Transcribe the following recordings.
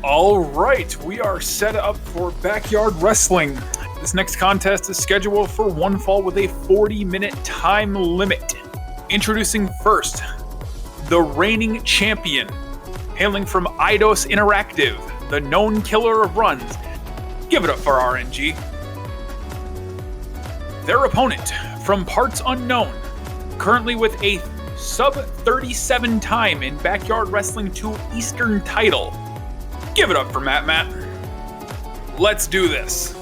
All right, we are set up for backyard wrestling. This next contest is scheduled for one fall with a 40-minute time limit. Introducing first, the reigning champion, hailing from Eidos Interactive, the known killer of runs. Give it up for RNG. Their opponent, from parts unknown, currently with a sub-37 time in Backyard Wrestling 2 Eastern title. Give it up for MattMatt. Let's do this.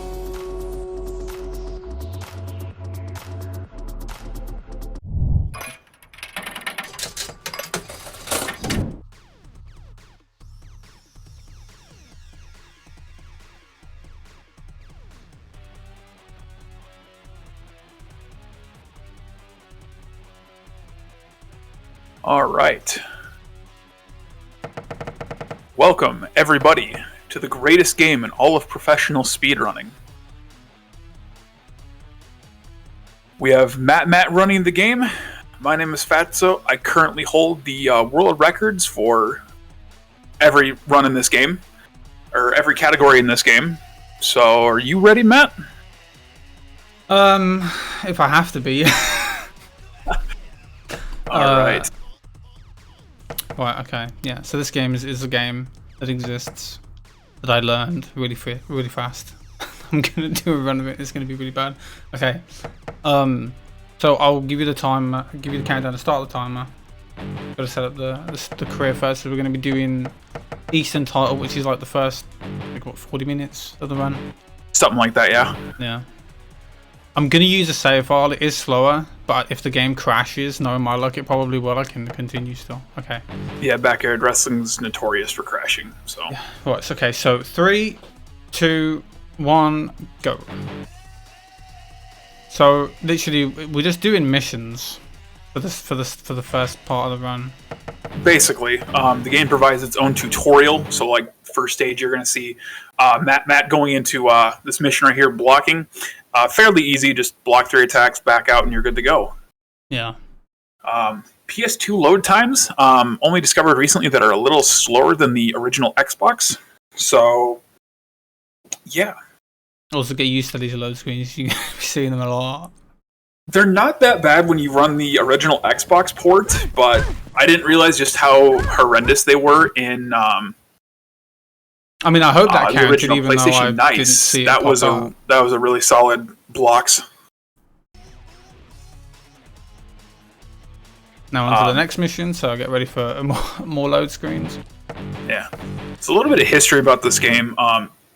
All right. Welcome, everybody, to the greatest game in all of professional speedrunning. We have MattMatt running the game. My name is Fatso. I currently hold the world records for every run in this game, or every category in this game. So, are you ready, Matt? If I have to be. All right. Right, okay, yeah. So this game is a game that exists that I learned really fast. I'm gonna do a run of it. It's gonna be really bad. Okay. So I'll give you the timer. Give you the countdown to start the timer. Got to set up the career first. So we're gonna be doing Eastern title, which is like the first, like what, 40 minutes of the run. Something like that, yeah. Yeah. I'm gonna use a save file. It is slower, but if the game crashes, knowing my luck, it probably will. I can continue still. Okay. Yeah, backyard wrestling's notorious for crashing. So. Yeah. Right. Okay. So 3, 2, 1, go. So literally, we're just doing missions for the first part of the run. Basically, the game provides its own tutorial. So, like, first stage, you're going to see Matt going into this mission right here, blocking. Fairly easy, just block 3 attacks, back out, and you're good to go. Yeah. PS2 load times, only discovered recently that are a little slower than the original Xbox. So, yeah. Also, get used to these load screens. You're going to be seeing them a lot. They're not that bad when you run the original Xbox port, but I didn't realize just how horrendous they were in. I mean, I hope that the counted, original even PlayStation though I didn't see it that was pop a really solid blocks. Now on to the next mission, so I'll get ready for more load screens. Yeah, it's a little bit of history about this game.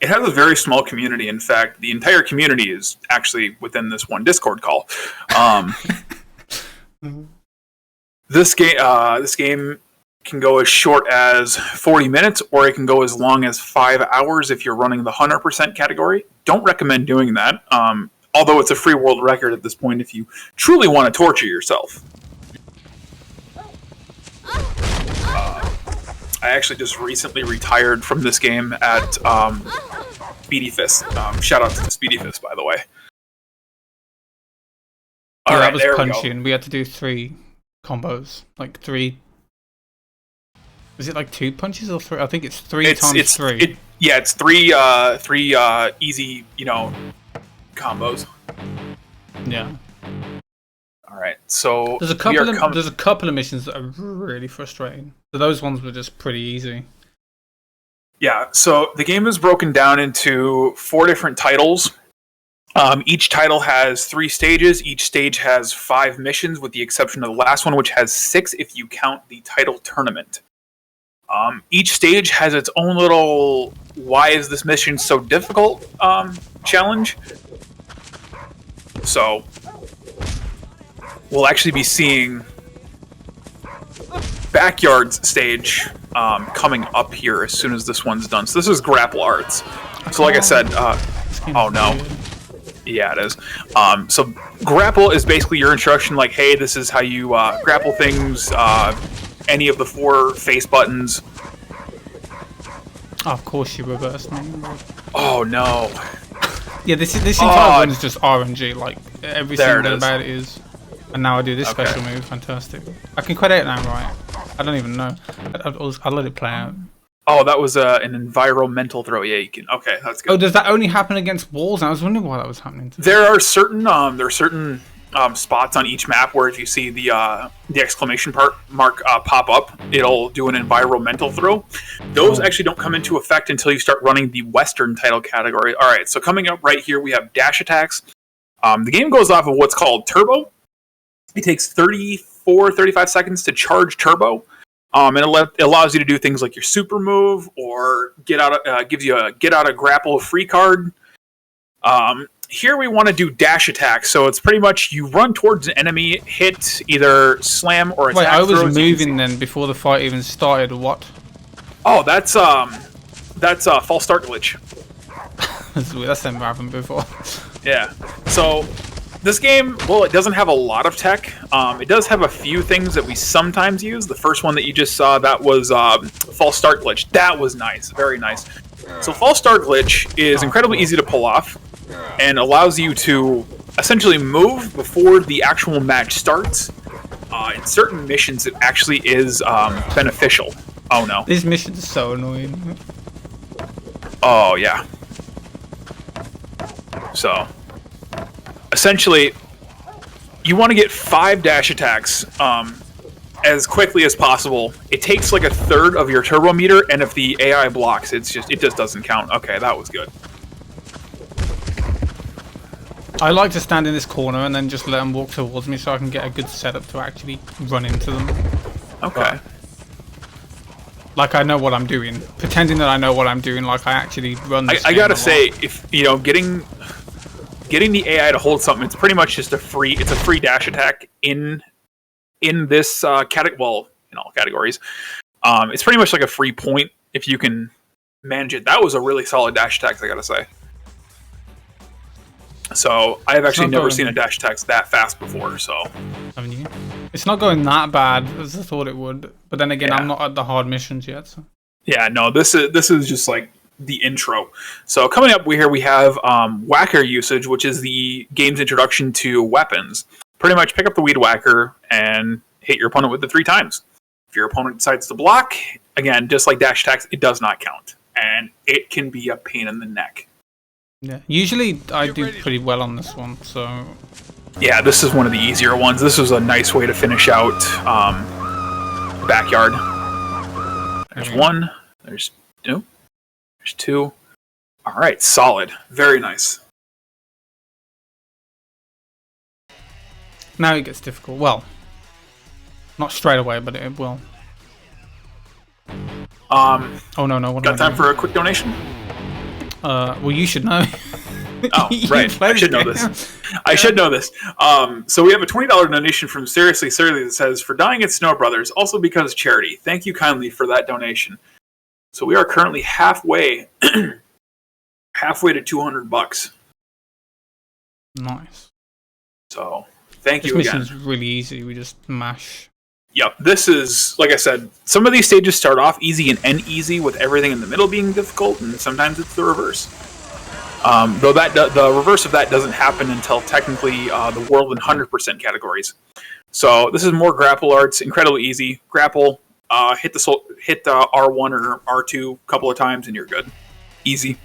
It has a very small community. In fact, the entire community is actually within this one Discord call. This game can go as short as 40 minutes, or it can go as long as 5 hours if you're running the 100% category. Don't recommend doing that, although it's a free world record at this point if you truly want to torture yourself. I actually just recently retired from this game at Speedy Fist. Shout out to the Speedy Fist, by the way. Yeah, that was punching. We had to do 3 combos, like 3. Is it like 2 punches or 3? I think it's 3 times 3. It's 3 easy, combos. Yeah. All right. So there's a couple of missions that are really frustrating. So those ones were just pretty easy. Yeah. So the game is broken down into 4 different titles. Each title has 3 stages. Each stage has 5 missions, with the exception of the last one, which has 6 if you count the title tournament. Each stage has its own little "why is this mission so difficult" challenge. So we'll actually be seeing Backyard's stage coming up here as soon as this one's done. So this is Grapple Arts. So like I said, oh no. Yeah, it is. So Grapple is basically your instruction, like, hey, this is how you grapple things, any of the 4 face buttons. Oh, of course you reversed me. Oh no. Yeah, this entire one is just RNG, like everything about it is. And now I do this special move, fantastic. I can quit it now, right? I don't even know. I'll let it play out. Oh, that was an environmental throw. Yeah, you can. Okay, that's good. Oh, does that only happen against walls? I was wondering why that was happening. There are certain spots on each map where if you see the exclamation mark pop up, it'll do an environmental throw. Those actually don't come into effect until you start running the Western title category. All right, so coming up right here, we have dash attacks. The game goes off of what's called turbo. It takes 35 seconds to charge turbo. And it allows you to do things like your super move or gives you a get out of grapple free card. Here we want to do dash attack, so it's pretty much you run towards an enemy, hit either slam or attack. Wait, I was throws. moving then before the fight even started. Or what? Oh, that's false start glitch. That's weird. That's never happened before. Yeah. So this game, well, it doesn't have a lot of tech. It does have a few things that we sometimes use. The first one that you just saw, that was false start glitch. That was nice, very nice. So false start glitch is incredibly easy to pull off and allows you to essentially move before the actual match starts. In certain missions, it actually is beneficial. Oh no. These missions are so annoying. Oh yeah. So essentially, you want to get 5 dash attacks as quickly as possible. It takes like a third of your turbo meter, and if the AI blocks, it just doesn't count. Okay, that was good. I like to stand in this corner and then just let them walk towards me so I can get a good setup to actually run into them. Okay. Like I know what I'm doing. Pretending that I know what I'm doing, like I actually run this I game gotta a lot. say, if you know, getting the AI to hold something, it's pretty much just a free dash attack in this category. Well, in all categories, it's pretty much like a free point if you can manage it. That was a really solid dash attack, I gotta say. So I have actually never seen a dash attack that fast before. So haven't you? It's not going that bad as I thought it would, but then again, Yeah. I'm not at the hard missions yet. So. yeah, no, this is just like the intro. So coming up here we have whacker usage, which is the game's introduction to weapons. Pretty much pick up the weed whacker and hit your opponent with it 3 times. If your opponent decides to block, again, just like dash attacks, it does not count, and it can be a pain in the neck. Yeah, usually I do pretty well on this one, so... Yeah, this is one of the easier ones. This was a nice way to finish out backyard. There's 1, there's 2, there's 2. Alright, solid. Very nice. Now it gets difficult. Well, not straight away, but it will. Oh no, what Got time for a quick donation? Well, you should know. Oh, right. I should know this. I should know this. So we have a $20 donation from Seriously Surly that says, "For dying at Snow Brothers, also because charity. Thank you kindly for that donation." So we are currently halfway to $200. Nice. So thank This you again. mission's really easy. We just mash. Yep, this is, like I said, some of these stages start off easy and end easy with everything in the middle being difficult, and sometimes it's the reverse. Though the reverse of that doesn't happen until technically the World and 100% categories. So this is more grapple arts, incredibly easy. Grapple, hit R1 or R2 a couple of times and you're good. Easy.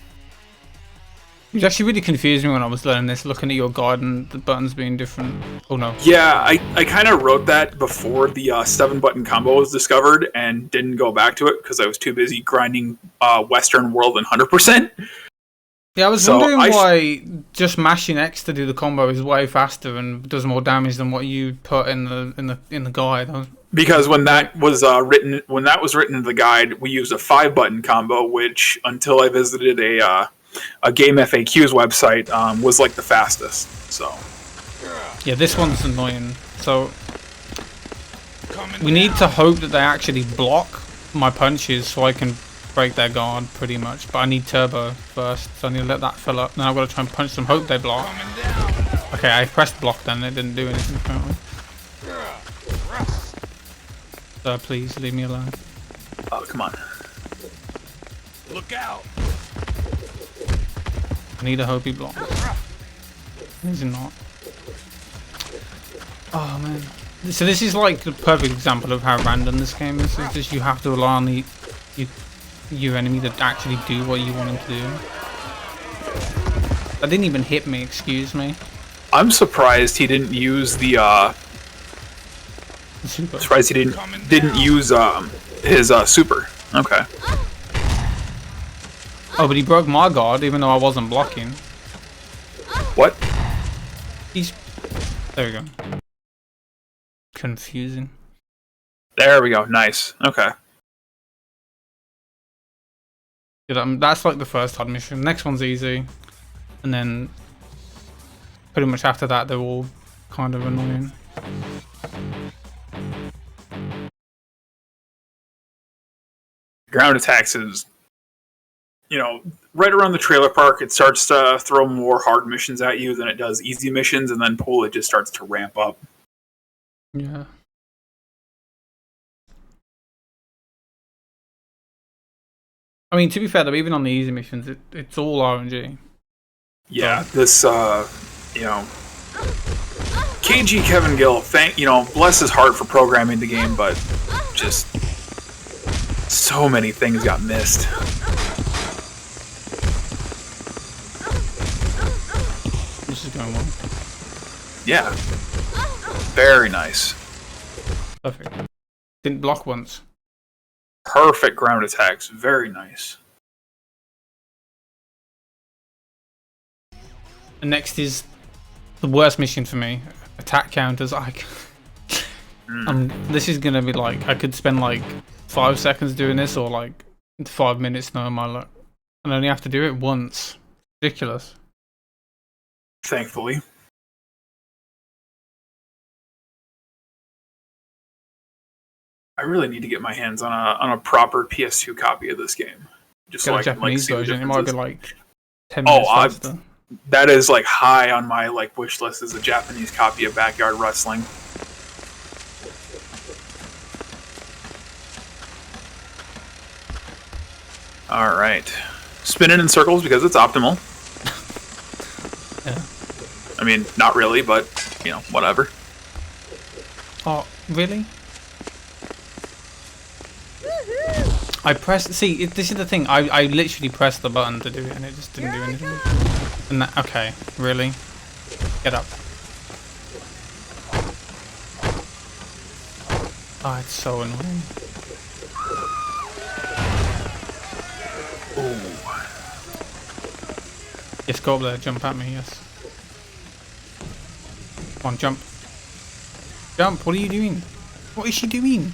It was actually really confused me when I was learning this, looking at your guide and the buttons being different. Oh no. Yeah, I kind of wrote that before the 7-button combo was discovered and didn't go back to it because I was too busy grinding Western World and 100%. Yeah, I was wondering why just mashing X to do the combo is way faster and does more damage than what you put in the guide. Because when that was written in the guide, we used a 5-button combo, which until I visited a Game FAQ's website was like the fastest. So yeah, this one's annoying. So we need to hope that they actually block my punches so I can break their guard pretty much, but I need turbo first, so I need to let that fill up. Then I've got to try and punch them, hope they block. Okay, I pressed block then, it didn't do anything apparently. So please leave me alone. oh, come on. Look out! I need a hope he blocks. Is he not? Oh man. So this is like the perfect example of how random this game is. It's just you have to rely on your enemy to actually do what you want him to do. That didn't even hit me, excuse me. I'm surprised he didn't use the Super. surprised he didn't use his super. Okay. Oh, but he broke my guard even though I wasn't blocking. What? He's... There we go. Confusing. There we go. Nice. Okay. Yeah, that's like the first hard mission. Next one's easy. And then pretty much after that they're all kind of annoying. Ground attacks is, you know, right around the trailer park, it starts to throw more hard missions at you than it does easy missions, and then pool, it just starts to ramp up. Yeah. I mean, to be fair though, even on the easy missions, it's all RNG. Yeah, this, you know, KG Kevin Gill, bless his heart for programming the game, but just so many things got missed. This is going well. Yeah. Very nice. Perfect. Didn't block once. Perfect ground attacks. Very nice. And next is the worst mission for me. Attack counters. This is gonna be like, I could spend like 5 seconds doing this or like 5 minutes knowing my luck. And I only have to do it once. Ridiculous. Thankfully. I really need to get my hands on a proper PS2 copy of this game. Just Get so a I can like Japanese see the version. It might be differences. like 10 minutes Oh, faster. that is like high on my like wish list, is a Japanese copy of Backyard Wrestling. All right, spinning in circles because it's optimal. Yeah. I mean, not really, but you know, whatever. Oh, really? I pressed. See, this is the thing. I literally pressed the button to do it, and it just didn't do anything. And that, okay, really? Get up. Oh, it's so annoying. Ooh. Yes, go up there. Jump at me. Yes. Come on, jump. Jump. What are you doing? What is she doing?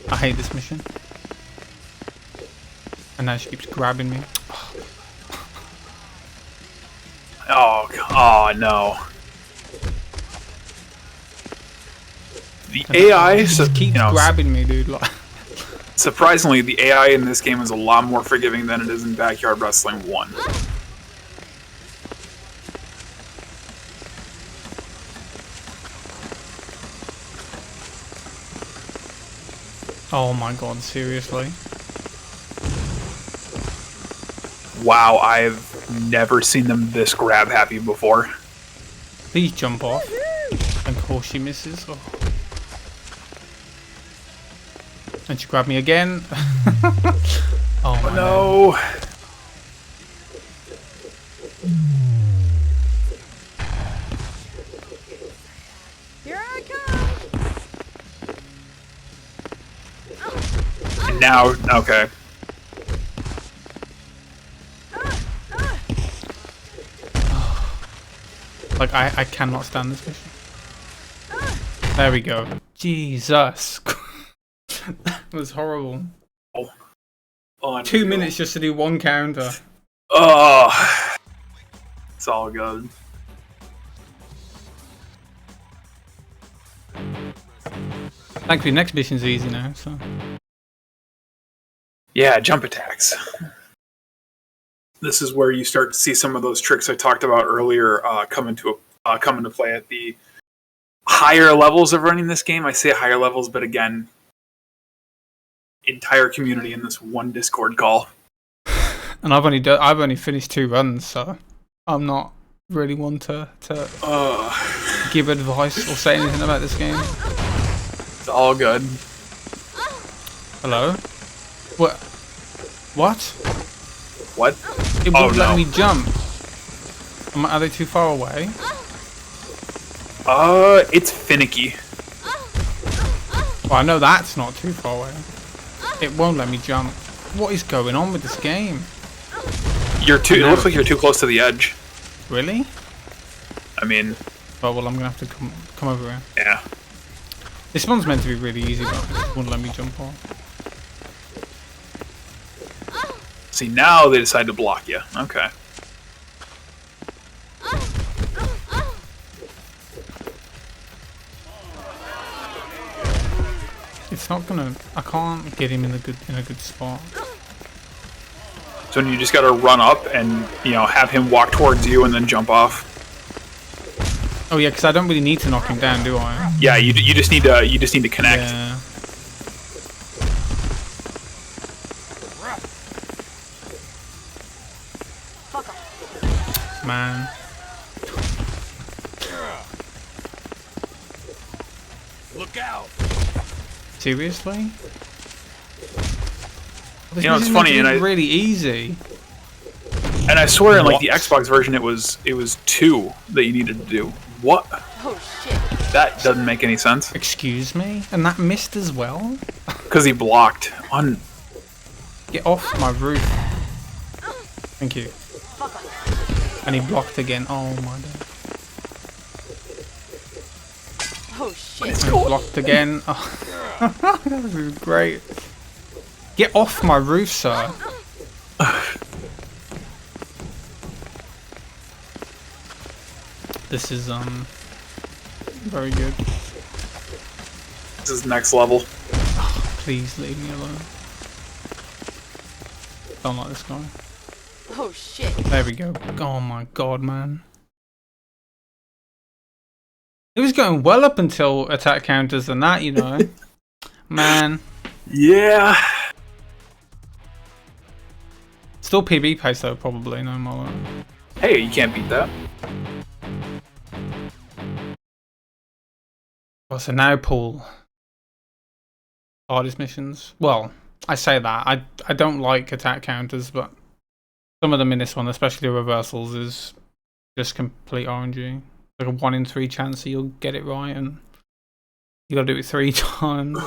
I hate this mission. And now she keeps grabbing me. Oh no. The AI just keeps grabbing me, dude. Like, surprisingly, the AI in this game is a lot more forgiving than it is in Backyard Wrestling 1. oh my god, seriously? Wow, I've never seen them this grab happy before. Please jump off. And of course she misses. Oh. And she grabbed me again. oh my No. Here I come. And now, okay. Like, I cannot stand this mission. There we go. Jesus. That was horrible. Oh, 2 minutes just to do one counter. Oh, it's all good. Thankfully, next mission's easy now, so. Yeah, jump attacks. This is where you start to see some of those tricks I talked about earlier come into play at the higher levels of running this game. I say higher levels, but again, entire community in this one Discord call. And I've only finished 2 runs, so I'm not really one to give advice or say anything about this game. It's all good. Hello? What? What? What? It Oh, won't let no. me jump. Are they too far away? It's finicky. Well, I know that's not too far away. It won't let me jump. What is going on with this game? You're too. It looks like you're too close to the edge. Really? I mean, Oh, well, I'm gonna have to come over here. yeah. This one's meant to be really easy, but it won't let me jump on. See, now they decide to block you. Okay. It's not gonna. I can't get him in a good spot. So you just gotta run up and have him walk towards you and then jump off. Oh yeah, because I don't really need to knock him down, do I? Yeah, you just need to connect. Yeah. Man. Look out! Seriously? It's funny, and really easy. And I swear, in like What? the Xbox version, it was 2 that you needed to do. What? Oh shit. That doesn't make any sense. Excuse me? And that missed as well? Because he blocked on. Get off my roof. Thank you. And he blocked again. Oh my god. Oh shit. And he blocked again. Oh. This is great. Get off my roof, sir. This is very good. This is next level. Please leave me alone. Don't like this guy. Oh shit. There we go. Oh my god, man. It was going well up until attack counters and that, Man. Yeah. Still PB pace though, probably, no more. Hey, you can't beat that. Oh, so now Paul. Hardest missions. Well, I say that. I don't like attack counters, but some of them in this one, especially reversals, is just complete RNG. Like a 1 in 3 chance that you'll get it right, and you gotta do it 3 times.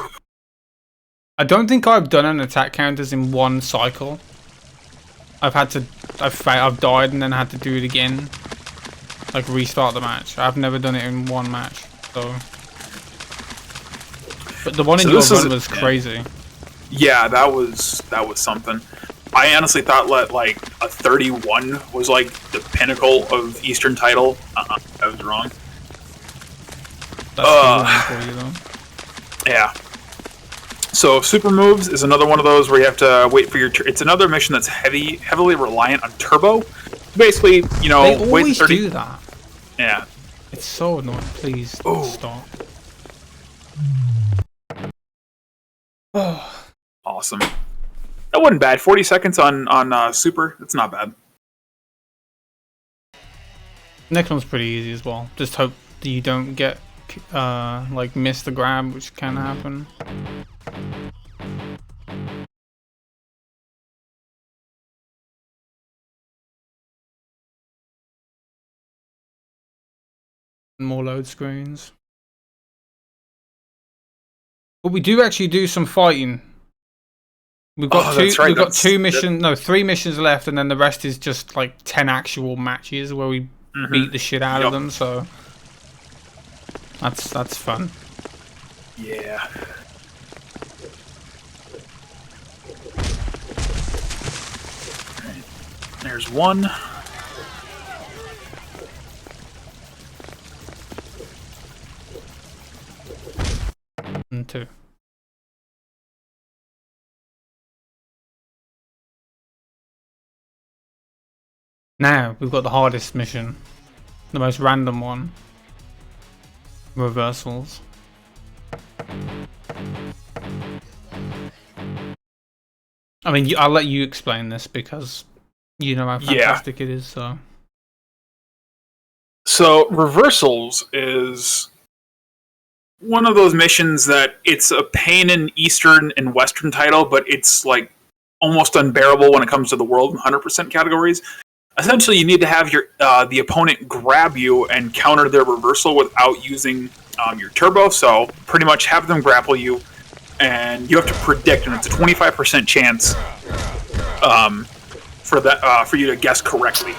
I don't think I've done an attack counters in one cycle. I've died and then had to do it again. Like restart the match. I've never done it in one match, so. But the one in your run was crazy. Yeah, that was something. I honestly thought like a 31 was like the pinnacle of Eastern title. I was wrong. That's for you though. Yeah. So super moves is another one of those where you have to wait for your. It's another mission that's heavily reliant on turbo. Basically, They wait always 30. do that. Yeah. It's so annoying. Please stop. Oh. Awesome. That wasn't bad. 40 seconds on super. That's not bad. Next one's pretty easy as well. Just hope that you don't get like miss the grab, which can happen. More load screens. But we do actually do some fighting. We've got three missions left, and then the rest is just like 10 actual matches where we beat the shit out of them. So that's fun. Yeah. Right. There's one. And 2. Now we've got the hardest mission, the most random one. Reversals. I mean, I'll let you explain this because you know how fantastic it is. So reversals is one of those missions that it's a pain in Eastern and Western title, but it's like almost unbearable when it comes to the world 100% categories. Essentially, you need to have your the opponent grab you and counter their reversal without using your turbo. So pretty much have them grapple you, and you have to predict, and it's a 25% chance for that for you to guess correctly.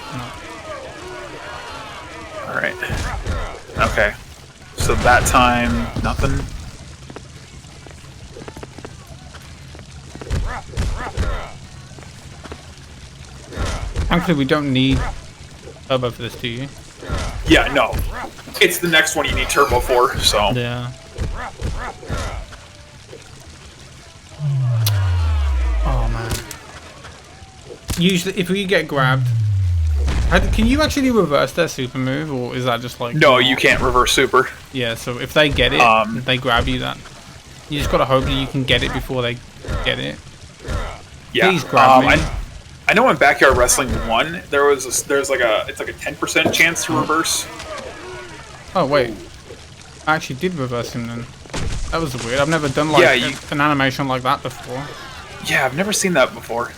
All right. Okay. So that time, nothing. Thankfully, we don't need turbo for this, do you? Yeah, no. It's the next one you need turbo for, so. Yeah. Oh, man. Usually, if we get grabbed... Can you actually reverse their super move, or is that just like... No, you can't reverse super. Yeah, so if they get it, they grab you, that... You just gotta hope that you can get it before they get it. Yeah. Please grab me. I know in Backyard Wrestling 1, there's like a 10% chance to reverse. Oh, wait. I actually did reverse him then. That was weird. I've never done like an animation like that before. Yeah, I've never seen that before.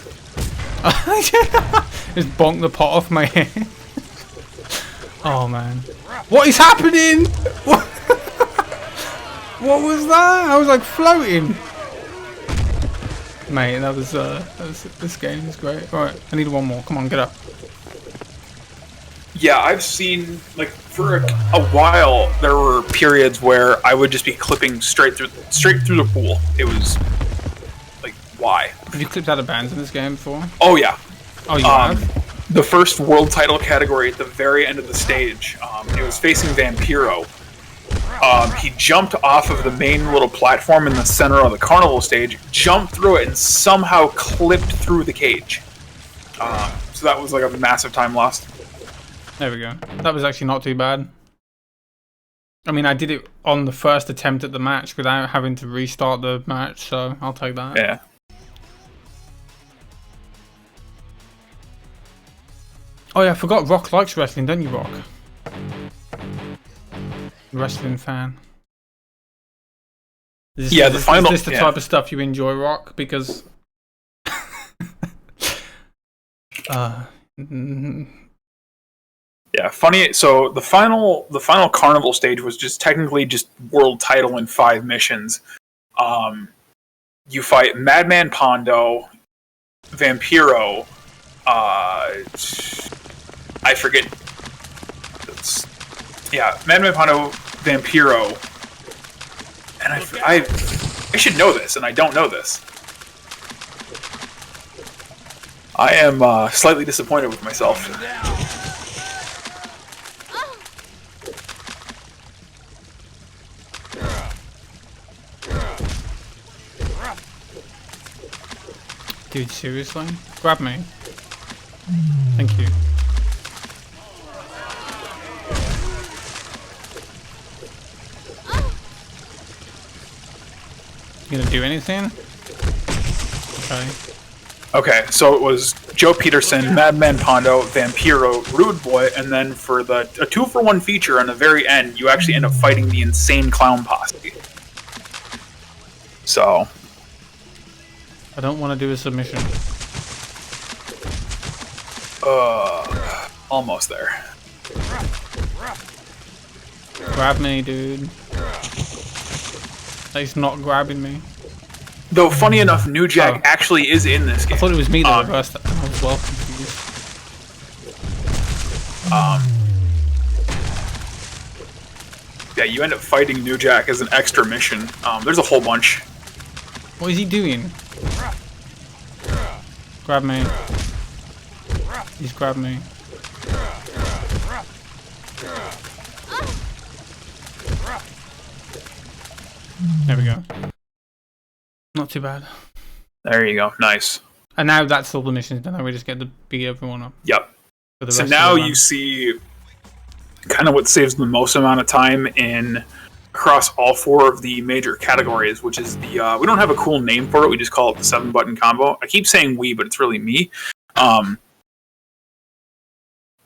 Just bonk the pot off my head. Oh man. What is happening? What was that? I was like floating. Mate, that was this game is great. Alright, I need one more. Come on, get up. Yeah, I've seen, like, for a while, there were periods where I would just be clipping straight through the pool. It was, like, why? Have you clipped out of bands in this game before? Oh, yeah. Oh, you have? The first world title category at the very end of the stage, it was facing Vampiro. He jumped off of the main little platform in the center of the carnival stage, jumped through it, and somehow clipped through the cage. So that was like a massive time lost. There we go. That was actually not too bad. I mean, I did it on the first attempt at the match without having to restart the match, so I'll take that. Yeah. Oh yeah, I forgot Rock likes wrestling, don't you, Rock? Wrestling fan. Is this the type of stuff you enjoy, Rock? Because yeah, funny. So the final carnival stage was just technically just world title in 5 missions. You fight Madman Pondo, Vampiro. I forget. Madman Pondo, Vampiro, and I should know this, and I don't know this. I am slightly disappointed with myself. Dude, seriously? Grab me. Thank you. You gonna do anything? Okay, so it was Joe Peterson, Madman Pondo, Vampiro, Rude Boy, and then for a 2-for-1 feature on the very end, you actually end up fighting the Insane Clown Posse. So... I don't want to do a submission. Almost there. Grab me, dude. He's not grabbing me. Though, funny enough, New Jack actually is in this game. I thought it was me that reversed that. I was well confused. Yeah, you end up fighting New Jack as an extra mission. There's a whole bunch. What is he doing? Grab me. He's grabbed me. There we go. Not too bad. There you go. Nice. And now that's all the missions done. Now we just get to beat everyone up. Yep. So now you see kind of what saves the most amount of time across all 4 of the major categories, which is the we don't have a cool name for it. We just call it the 7-button combo. I keep saying we, but it's really me.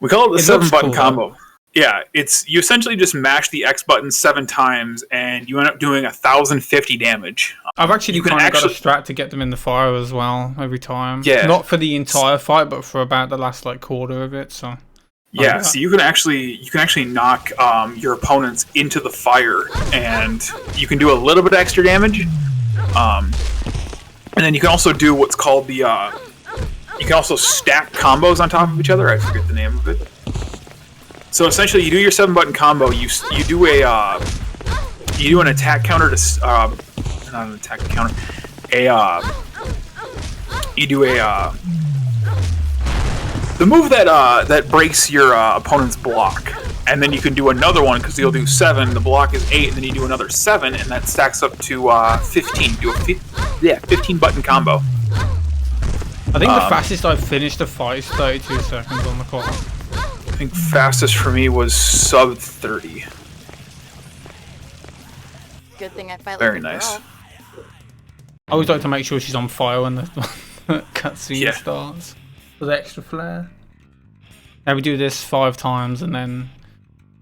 We call it the 7-button combo. Yeah, you essentially just mash the X button 7 times, and you end up doing 1,050 damage. I've actually You can kind of got a actually- strat to get them in the fire as well every time. Yeah. Not for the entire fight, but for about the last like quarter of it. So Yeah, so you can actually knock your opponents into the fire, and you can do a little bit of extra damage. And then you can also do what's called the you can also stack combos on top of each other. I forget the name of it. So essentially, you do your 7-button combo. You do an attack counter to not an attack counter. You do the move that breaks your opponent's block, and then you can do another one because you'll do 7. The block is 8, and then you do another 7, and that stacks up to 15. Do a 15-button combo. I think the fastest I've finished a fight is 32 seconds on the clock. I think fastest for me was sub 30. Good thing I fight Very like a nice. girl. I always like to make sure she's on fire when the cutscene Yeah. starts. For the extra flair. Now we do this 5 times, and then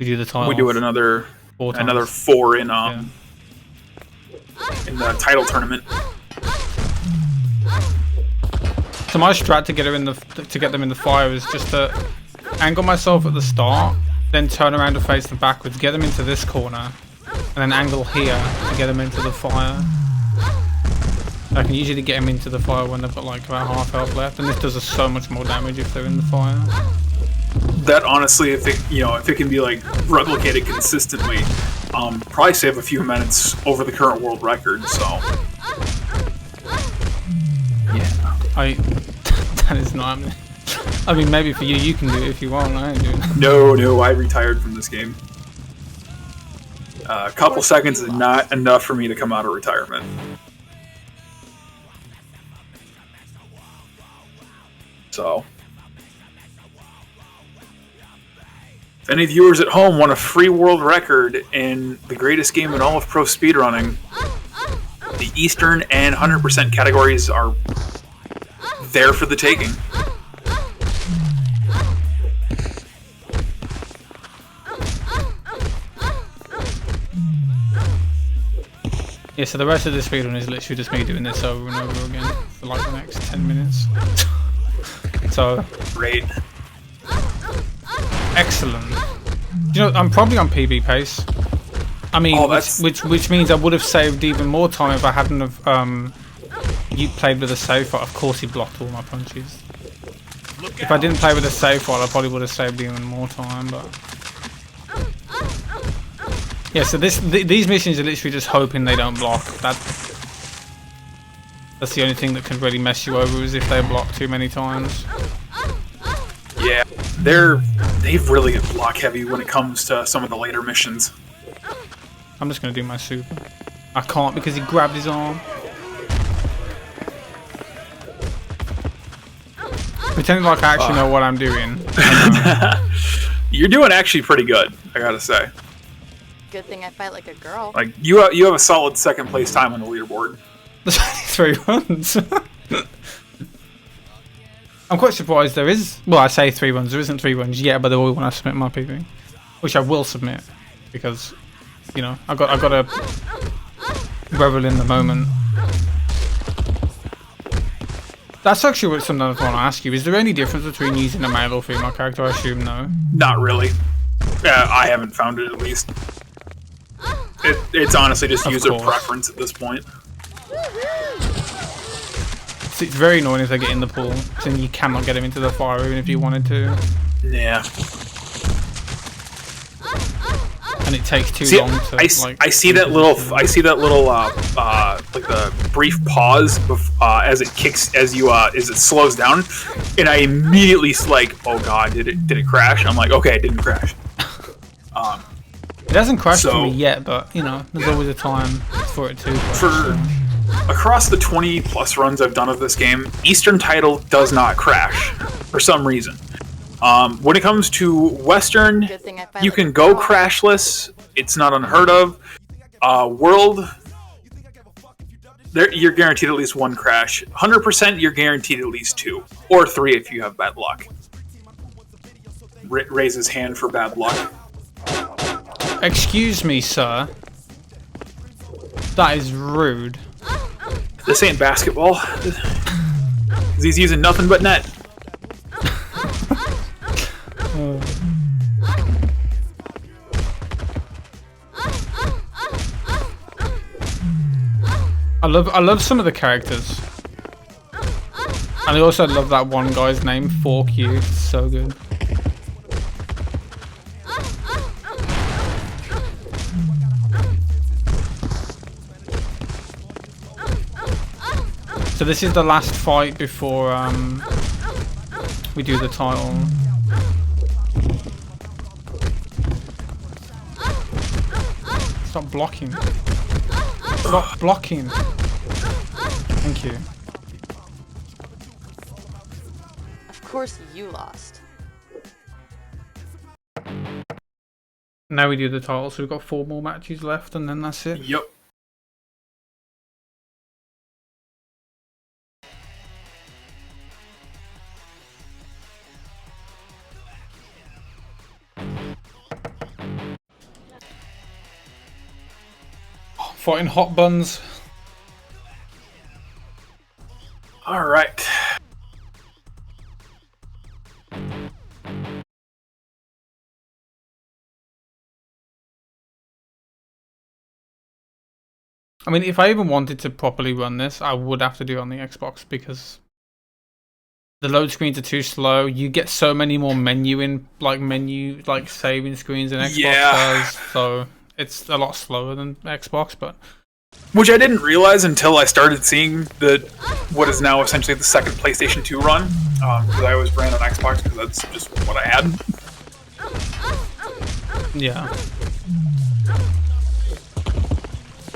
we do the title. We do it another 4 times. another 4 in Yeah. in the title tournament. So my strat to get them in the fire is just to angle myself at the start, then turn around and face them backwards, get them into this corner, and then angle here to get them into the fire. I can usually get them into the fire when they've got like about half health left, and this does us so much more damage if they're in the fire. That honestly, if it can be like replicated consistently, probably save a few minutes over the current world record. So yeah, That is not happening. I mean, maybe for you, you can do it if you want. I ain't doing it. no, I retired from this game. A couple seconds is not enough for me to come out of retirement. So, if any viewers at home want a free world record in the greatest game in all of pro speedrunning, the Eastern and 100% categories are there for the taking. Yeah, so the rest of this speedrun is literally just me doing this over and over again for like the next 10 minutes. So, Great. excellent. You know, I'm probably on PB pace. I mean, which means I would have saved even more time if I hadn't have you played with a save file. Of course, he blocked all my punches. If I didn't play with a save file, I probably would have saved even more time. But yeah, so these missions are literally just hoping they don't block. That's the only thing that can really mess you over, is if they block too many times. Yeah, they've really get block heavy when it comes to some of the later missions. I'm just gonna do my super. I can't because he grabbed his arm. Pretending like I actually know what I'm doing. You're doing actually pretty good, I gotta say. Good thing I fight like a girl. Like you have a solid second place time on the leaderboard. There's only 3 runs. I'm quite surprised there is. Well, I say 3 runs. There isn't 3 runs yet, but there will be when I submit my PB, which I will submit because, you know, I got to revel in the moment. That's actually something I want to ask you. Is there any difference between using a male or female character? I assume no. Not really. I haven't found it, at least. It's honestly just user preference at this point. It's very annoying if they get in the pool, then you cannot get them into the fire even if you wanted to. Yeah. And it takes too long to. I see that little like the brief pause as it kicks as it slows down, and I immediately like, oh god, did it crash? I'm like, okay, it didn't crash. It hasn't crashed for me yet, but you know, there's always a time for it to. Across the 20 plus runs I've done of this game, Eastern title does not crash for some reason. When it comes to Western, you can go crashless. It's not unheard of. World, you're guaranteed at least 1 crash. 100%, you're guaranteed at least 2 or 3 if you have bad luck. Raise his hand for bad luck. Excuse me, sir. That is rude. This ain't basketball. He's using nothing but net. I love some of the characters. And I also love that one guy's name, Fork You. It's so good. So this is the last fight before we do the title. Stop blocking. Stop blocking. Thank you. Of course you lost. Now we do the title, so we've got 4 more matches left and then that's it. Yep. Fighting hot buns. All right. I mean, if I even wanted to properly run this, I would have to do it on the Xbox because the load screens are too slow. You get so many more menu saving screens than Xbox does, so it's a lot slower than Xbox. But which I didn't realize until I started seeing what is now essentially the second PlayStation 2 run. Because I always ran on Xbox because that's just what I had. Yeah.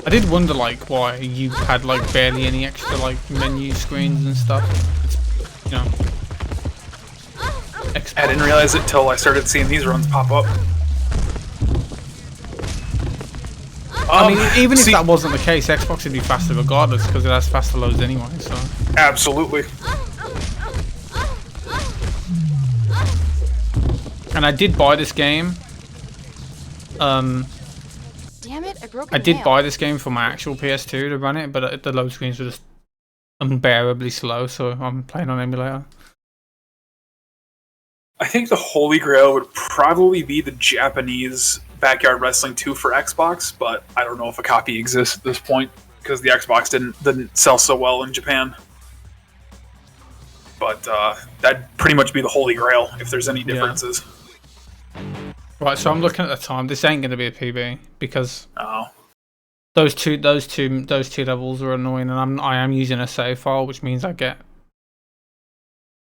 I did wonder why you had barely any extra menu screens and stuff. It's, you know. I didn't realize it till I started seeing these runs pop up. I mean, even if that wasn't the case, Xbox would be faster regardless because it has faster loads anyway. So absolutely. And I did buy this game. Damn it, I broke I did buy this game for my actual PS2 to run it, but the load screens were just unbearably slow, so I'm playing on emulator. I think the holy grail would probably be the Japanese Backyard Wrestling 2 for Xbox, but I don't know if a copy exists at this point because the Xbox didn't sell so well in Japan. But that'd pretty much be the holy grail if there's any differences. Yeah. Right, so I'm looking at the time. This ain't going to be a PB because those two levels are annoying, and I am using a save file, which means I get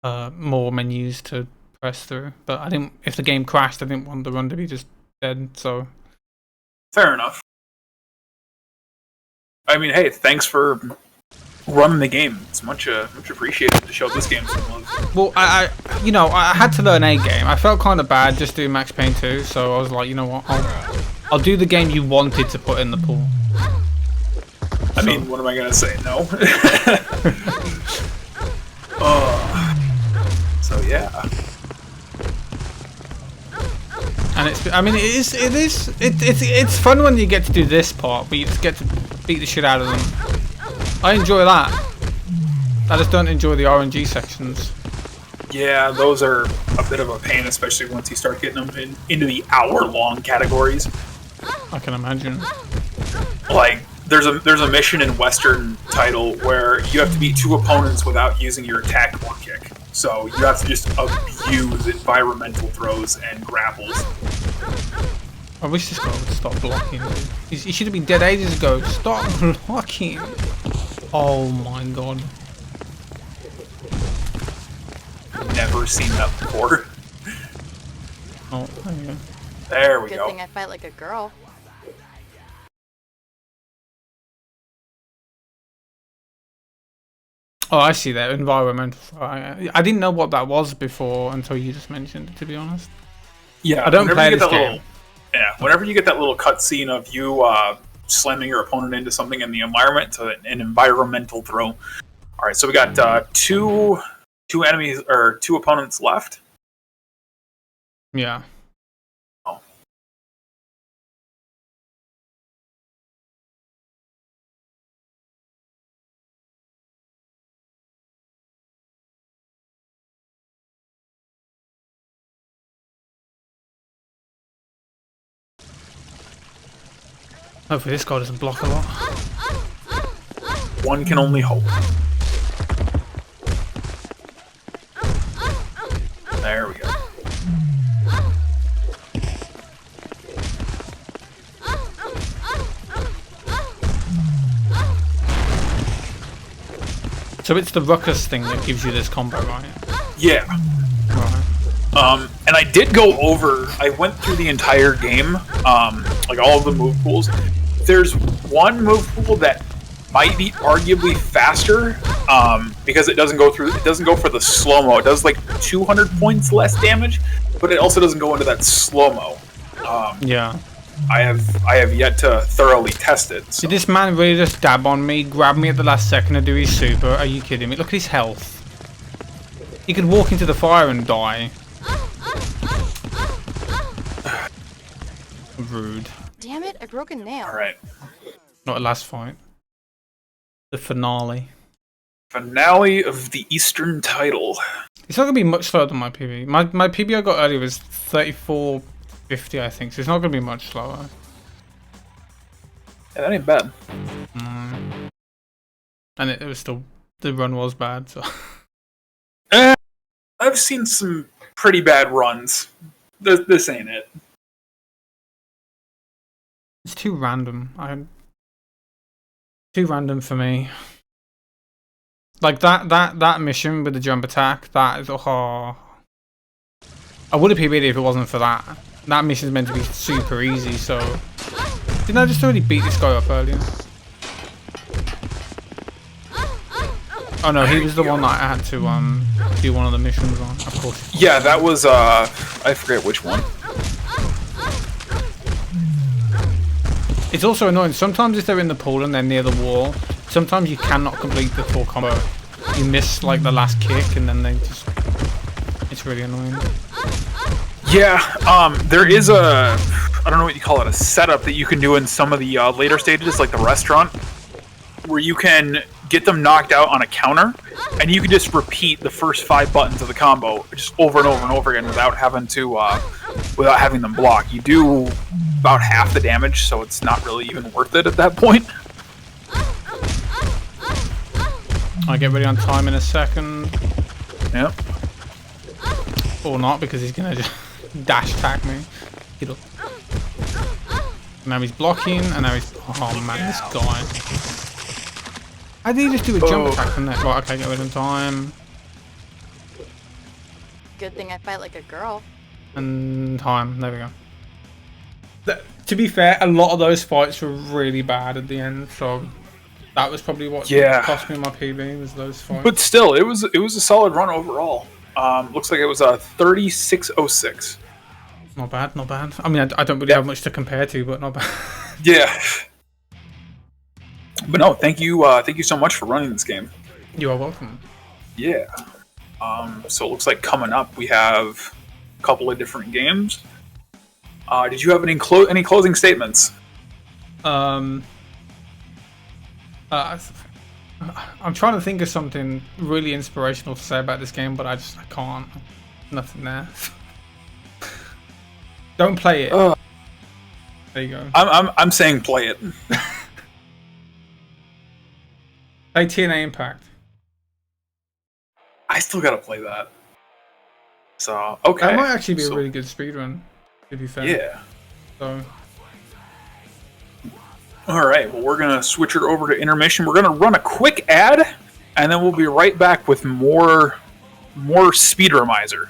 more menus to press through. But I didn't. If the game crashed, I didn't want the run to be just dead. So fair enough. I mean, hey, thanks for running the game. It's much appreciated to show this game some love. Well, I had to learn a game. I felt kind of bad just doing Max Payne 2, so I was like, you know what, I'll do the game you wanted to put in the pool. I mean, what am I gonna say? No. So yeah. And it's fun when you get to do this part, but you just get to beat the shit out of them. I enjoy that. I just don't enjoy the RNG sections. Yeah, those are a bit of a pain, especially once you start getting them into the hour-long categories. I can imagine. There's a mission in Western title where you have to beat 2 opponents without using your attack or kick. So you have to just abuse environmental throws and grapples. I wish this guy would stop blocking. He should have been dead ages ago. Stop blocking. Oh my god. Never seen that before. Oh, there you go. There we Good go. thing I fight like a girl. Oh, I see that. Environmental. I didn't know what that was before until you just mentioned it, to be honest. Yeah, I don't play this game. Whenever you get that little cutscene of you slamming your opponent into something in the environment, so an environmental throw. All right, so we got two enemies or 2 opponents left. Yeah. Oh. Hopefully this guy doesn't block a lot. One can only hope. There we go. So it's the ruckus thing that gives you this combo, right? Yeah. Right. And I did go over. I went through the entire game, like all of the move pools. There's one move pool that might be arguably faster, because it doesn't go through. It doesn't go for the slow mo. It does like 200 points less damage, but it also doesn't go into that slow mo. Yeah. I have yet to thoroughly test it. So. Did this man really just dab on me, grab me at the last second to do his super? Are you kidding me? Look at his health. He could walk into the fire and die. Rude. Damn it, I broke a nail. Alright. Not a last fight. The finale. Finale of the Eastern title. It's not going to be much slower than my PB. My PB I got earlier was 34.50, I think, so it's not going to be much slower. Yeah, that ain't bad. And it was still... The run was bad, so... I've seen some pretty bad runs. This ain't it. It's too random. Too random for me. Like that mission with the jump attack, that is I would have PB'd if it wasn't for that. That mission's meant to be super easy, so didn't I just already beat this guy up earlier? Oh no, he was the one that I had to do one of the missions on, of course. Yeah, that was I forget which one. It's also annoying. Sometimes if they're in the pool and they're near the wall, sometimes you cannot complete the full combo. You miss like the last kick and then they just... It's really annoying. Yeah, there is a... I don't know what you call it, a setup that you can do in some of the later stages, like the restaurant, where you can get them knocked out on a counter, and you can just repeat the first 5 buttons of the combo just over and over and over again without having to, without having them block. You do about half the damage, so it's not really even worth it at that point. I'll get ready on time in a second. Yep. Or not, because he's gonna just dash attack me. Get up. Now he's blocking, and now he's... Oh man, this guy. How did he just do a jump attack from there? Right, okay, get rid of time. Good thing I fight like a girl. And time, there we go. To be fair, a lot of those fights were really bad at the end, so that was probably what cost me my PB, was those fights. But still, it was a solid run overall. Looks like it was a 36.06. Not bad, not bad. I mean, I don't really have much to compare to, but not bad. Yeah. But no, thank you so much for running this game. You are welcome. Yeah. So it looks like coming up we have a couple of different games. Did you have any closing statements? I'm trying to think of something really inspirational to say about this game, but I can't. Nothing there. Don't play it. There you go. I'm saying play it. Play TNA Impact. I still gotta play that. So okay. That might actually be a really good speedrun, to be fair. Yeah. So. Alright, well we're gonna switch it over to intermission. We're gonna run a quick ad, and then we'll be right back with more Speedromizer.